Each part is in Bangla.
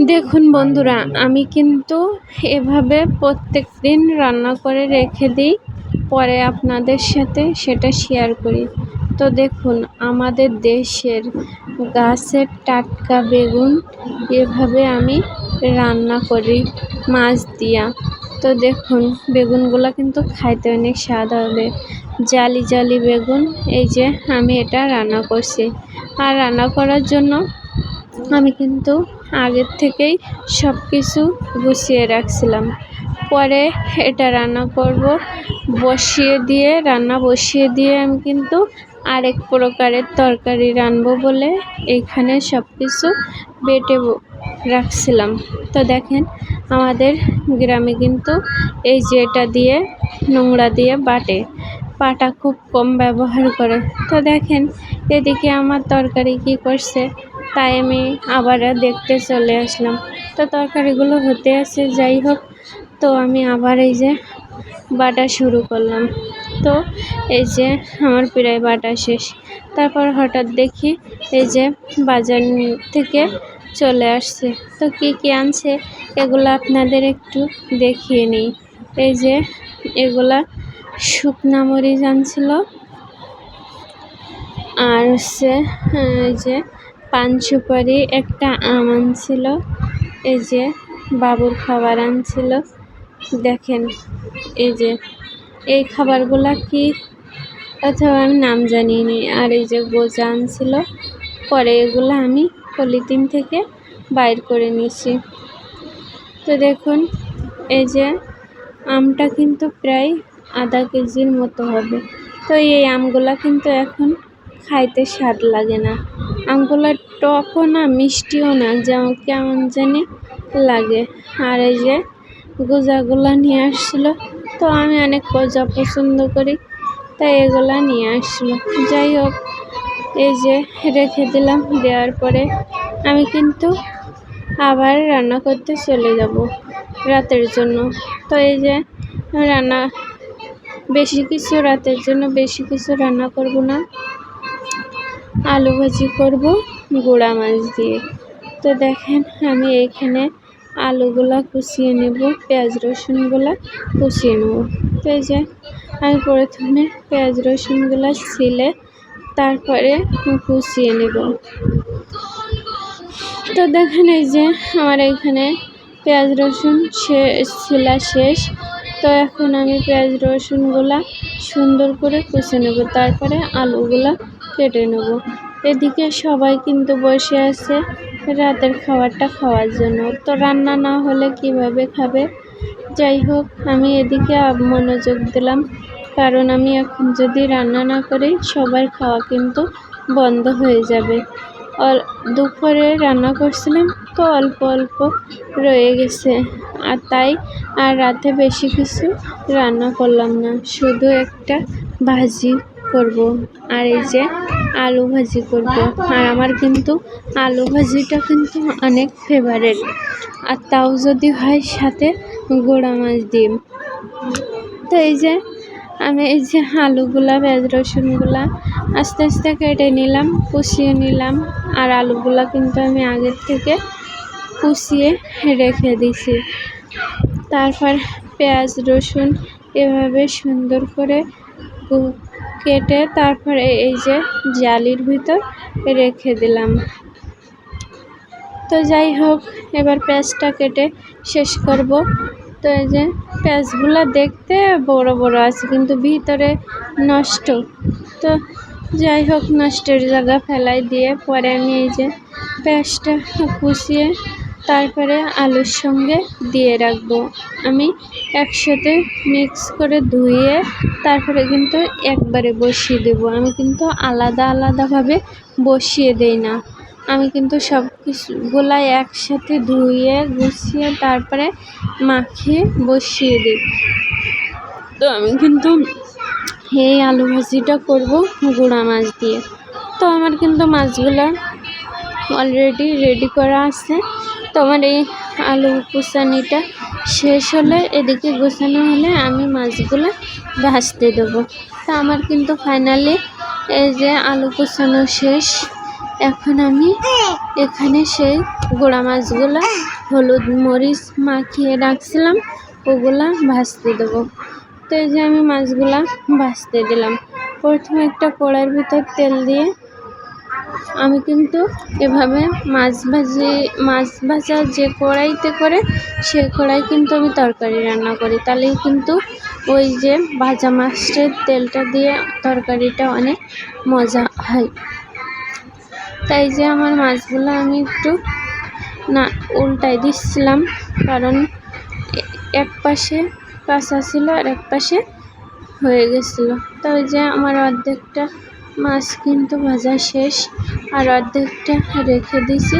দেখুন বন্ধুরা, আমি কিন্তু এভাবে প্রত্যেকদিন রান্না করে রেখে দিই, পরে আপনাদের সাথে সেটা শেয়ার করি। তো দেখুন, আমাদের দেশের গাছের টাটকা বেগুন এভাবে আমি রান্না করি মাছ দিয়া। তো দেখুন, বেগুনগুলো কিন্তু খাইতে অনেক স্বাদ হবে। জালি জালি বেগুন, এই যে আমি এটা রান্না করছি। আর রান্না করার জন্য আমি কিন্তু আগের থেকেই সব কিছু গুছিয়ে রাখছিলাম। পরে এটা রান্না করব, রান্না বসিয়ে দিয়ে আমি কিন্তু আরেক প্রকারের তরকারি রানবো বলে এইখানে সব কিছু বেটে রাখছিলাম। তো দেখেন, আমাদের গ্রামে কিন্তু এই যে এটা দিয়ে নোংরা দিয়ে পাটা খুব কম ব্যবহার করে। তো দেখেন, এদিকে আমার তরকারি কি করছে, তাই আমি আবার দেখতে চলে আসলাম। তো তরকারিগুলো হতে আছে, যাই হোক। তো আমি আবার এই যে বাটা শুরু করলাম। তো এই যে আমার প্রায় বাটা শেষ। তারপর হঠাৎ দেখি এই যে বাজার থেকে চলে আসছে। তো কি কি আনছে এগুলো আপনাদের একটু দেখিয়ে নিই। এই যে এগুলা শুকনা মরিচ আনছিল, আর হচ্ছে এই যে পান সুপারি, একটা আম আনছিল, এই যে বাবুর খাবার আনছিল। দেখেন, এই যে এই খাবারগুলা কি অথবা আমি নাম জানি নি। আর এই যে গোজা আনছিল, পরে এগুলো আমি পলিথিন থেকে বাইর করে নিয়েছি। তো দেখুন, এই যে আমটা কিন্তু প্রায় আধা কেজির মতো হবে। তো এই আমগুলা কিন্তু এখন খাইতে স্বাদ লাগে না। আমগুলো টকও না, মিষ্টিও না, যেমন কেমন জানি লাগে। আর এই যে গোজাগুলা নিয়ে আসছিলো, তো আমি অনেক গোজা পছন্দ করি, তাই এগুলা নিয়ে আসছিলো। যাই হোক, এই যে রেখে দিলাম। দেওয়ার পরে আমি কিন্তু আবার রান্না করতে চলে যাব রাতের জন্য। তো এই যে রাতের জন্য বেশি কিছু রান্না করব না, আলু ভাজি করব গুঁড়া মাছ দিয়ে। তো দেখেন, আমি এইখানে আলুগুলা কুচিয়ে নেব, পেঁয়াজ রসুনগুলা কুচিয়ে নেব। তো এই যে আমি প্রথমে পেঁয়াজ রসুনগুলা ছিলে তারপরে কুচিয়ে নেব। তো দেখেন, এই যে আমার এইখানে পেঁয়াজ রসুন ছিলা শেষ। তো এখন আমি পেঁয়াজ রসুনগুলা সুন্দর করে কুচিয়ে নেব, তারপরে আলুগুলা কেটে নেব। এদিকে সবাই কিন্তু বসে আছে রাতের খাবারটা খাওয়ার জন্য। তো রান্না না হলে কিভাবে খাবে? যাই হোক, আমি এদিকে মনোযোগ দিলাম, কারণ আমি এখন যদি রান্না না করি সবার খাওয়া কিন্তু বন্ধ হয়ে যাবে। দুপুরে রান্না করছিলাম, তো অল্প অল্প রয়ে গেছে, আর তাই আর রাতে বেশি কিছু রান্না করলাম না, শুধু একটা ভাজি করব, আর এই যে আলু ভাজি করব। আর আমার কিন্তু আলু ভাজিটা কিন্তু অনেক ফেভারিট, আর তাও যদি হয় সাথে গুঁড়া মাছ দিয়ে। তো এই যে আমি এই যে আলুগুলা, পেঁয়াজ রসুনগুলা আস্তে আস্তে কেটে নিলাম, কুচিয়ে নিলাম। আর আলুগুলা কিন্তু আমি আগের থেকে কুচিয়ে রেখে দিছি। তারপর পেঁয়াজ রসুন এভাবে সুন্দর করে কেটে তারপরে এই যে জালির ভিতর রেখে দিলাম। তো যাই হোক, এবার পেঁয়াজটা কেটে শেষ করব। তো এই যে পেঁয়াজগুলো দেখতে বড় বড় আছে, কিন্তু ভিতরে নষ্ট। তো যাই হোক, নষ্টের জায়গা ফেলাই দিয়ে পরে আমি এই যে পেঁয়াজটা কুচিয়ে তারপরে আলুর সঙ্গে দিয়ে রাখবো। আমি একসাথে মিক্স করে ধুয়ে তারপরে কিন্তু একবারে বসিয়ে দেবো। আমি কিন্তু আলাদা আলাদাভাবে বসিয়ে দেই না, আমি কিন্তু সব কিছুগুলাই একসাথে ধুয়ে গুছিয়ে তারপরে মাখিয়ে বসিয়ে দিই। তো আমি কিন্তু এই আলু ভাজিটা করব গুঁড়া মাছ দিয়ে। তো আমার কিন্তু মাছগুলো অলরেডি রেডি করা আছে। তো আমার এই আলু কুচানিটা শেষ হলে, এদিকে গোছানো হলে আমি মাছগুলো ভাজতে দেবো। তো আমার কিন্তু ফাইনালি এই যে আলু কুচানো শেষ। এখন আমি এখানে সেই গুঁড়া মাছগুলা হলুদ মরিচ মাখিয়ে রাখছিলাম, ওগুলা ভাজতে দেবো। তো এই যে আমি মাছগুলা ভাজতে দিলাম। প্রথমে একটা কড়াইয়ের ভিতর তেল দিয়ে আমি কিন্তু এভাবে মাছ ভাজা যে কড়াইতে করে সে কড়াই কিন্তু আমি তরকারি রান্না করি, তাহলেই কিন্তু ওই যে ভাজা মাছের তেলটা দিয়ে তরকারিটা অনেক মজা হয়। তাই যে আমার মাছগুলো আমি একটু না উল্টাই দিচ্ছিলাম, কারণ এক পাশে কাঁচা ছিল আর এক পাশে হয়ে গেছিলো। তো ওই যে আমার অর্ধেকটা মাছ কিন্তু ভাজা শেষ, আর অর্ধেকটা রেখে দিছি।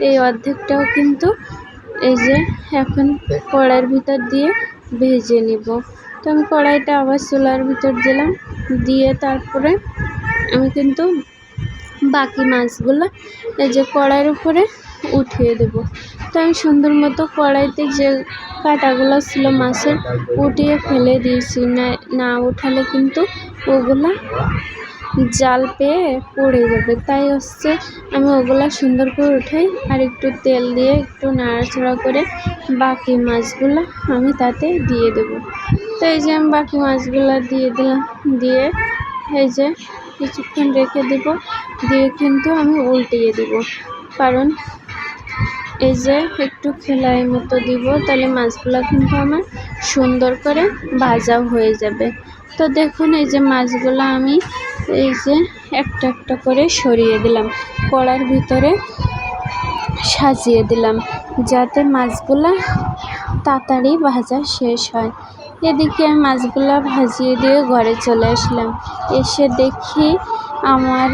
এই অর্ধেকটাও কিন্তু এই যে এখন কড়াইয়ের ভিতর দিয়ে ভেজে নিব। তো আমি কড়াইটা আবার চুলার ভিতর দিলাম, দিয়ে তারপরে আমি কিন্তু বাকি মাছগুলো এই যে কড়াইয়ের উপরে উঠিয়ে দেব। তো আমি সুন্দর মতো কড়াইতে যে কাঁটাগুলো ছিল মাছের উঠিয়ে ফেলে দিয়েছি, না উঠালে কিন্তু ওগুলা জাল পেয়ে পড়ে যাবে। তাই হচ্ছে আমি ওগুলা সুন্দর করে উঠাই আর একটু তেল দিয়ে একটু নাড়াচাড়া করে বাকি মাছগুলো আমি তাতে দিয়ে দেব। তো এই যে আমি বাকি মাছগুলো দিয়ে দিলাম, দিয়ে এই যে কিছুক্ষণ রেখে দেব, দিয়ে কিন্তু আমি উল্টিয়ে দেব, কারণ এই যে একটু ফেলাই মতো দিব, তাহলে মাছগুলো কিন্তু আমার সুন্দর করে ভাজা হয়ে যাবে। তো দেখুন এই যে মাছগুলো আমি এই যে একটা একটা করে সরিয়ে দিলাম, কড়াইয়ের ভিতরে সাজিয়ে দিলাম, যাতে মাছগুলো তাড়াতাড়ি ভাজা শেষ হয়। এদিকে আমি মাছগুলো ভাজিয়ে দিয়ে ঘরে চলে আসলাম। এসে দেখি আমার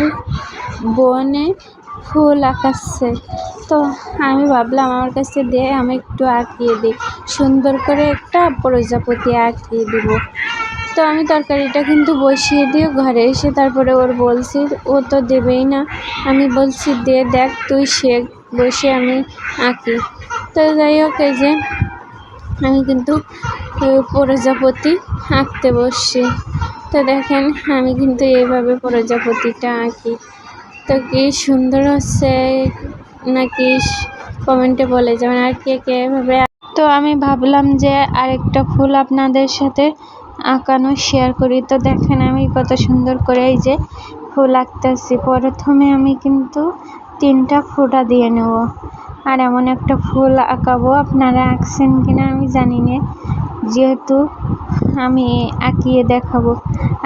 বোনে ফুল আঁকাচ্ছে। তো আমি ভাবলাম আমার কাছে দিয়ে আমি একটু আঁকিয়ে দিই, সুন্দর করে একটা প্রজাপতি আঁকিয়ে দিব। তো আমি তরকারিটা কিন্তু বসিয়ে দিয়ে ঘরে এসে তারপরে ওর বলছি, ও তো দেবেই না। আমি বলছি দে, দেখ তুই শেখ, বসে আমি আঁকি। তো যাই হোক এই যে আমি কিন্তু প্রজাপতি আঁকতে বসছি। তো দেখেন আমি কিন্তু এইভাবে প্রজাপতিটা আঁকি। তো কি সুন্দর হচ্ছে নাকি কমেন্টে বলে যাবেন, আর কে কে এভাবে। তো আমি ভাবলাম যে আরেকটা ফুল আপনাদের সাথে আঁকানো শেয়ার করি। তো দেখেন আমি কত সুন্দর করে এই যে ফুল আঁকতেছি। প্রথমে আমি কিন্তু 3টা ফোঁটা দিয়ে নেব, আর এমন একটা ফুল আঁকাবো, আপনারা আঁকছেন কিনা আমি জানি না, যেহেতু আমি আঁকিয়ে দেখাবো।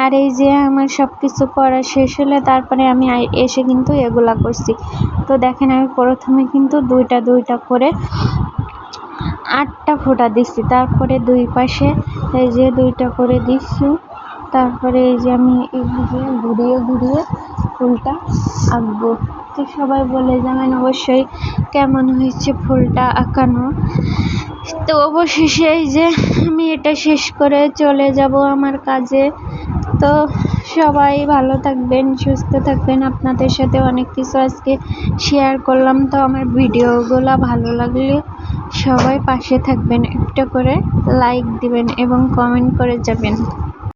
আর এই যে আমার সব কিছু করা শেষ হলে তারপরে আমি এসে কিন্তু এগুলা করছি। তো দেখেন আমি প্রথমে কিন্তু 2টা করে 8টা ফোঁটা দিচ্ছি, তারপরে 2 পাশে এই যে 2টা করে দিচ্ছি। তারপরে এই যে আমি এইভাবে ঘুরিয়ে ঘুরিয়ে ফুলটা আঁকবো। তো সবাই বলে যাবেন অবশ্যই কেমন হয়েছে ফুলটা আঁকানো। তো অবশেষে এই যে আমি এটা শেষ করে চলে যাব আমার কাজে। তো সবাই ভালো থাকবেন, সুস্থ থাকবেন। আপনাদের সাথে অনেক কিছু আজকে শেয়ার করলাম। তো আমার ভিডিওগুলো ভালো লাগলে সবাই পাশে থাকবেন, একটা করে লাইক দিবেন এবং কমেন্ট করে যাবেন।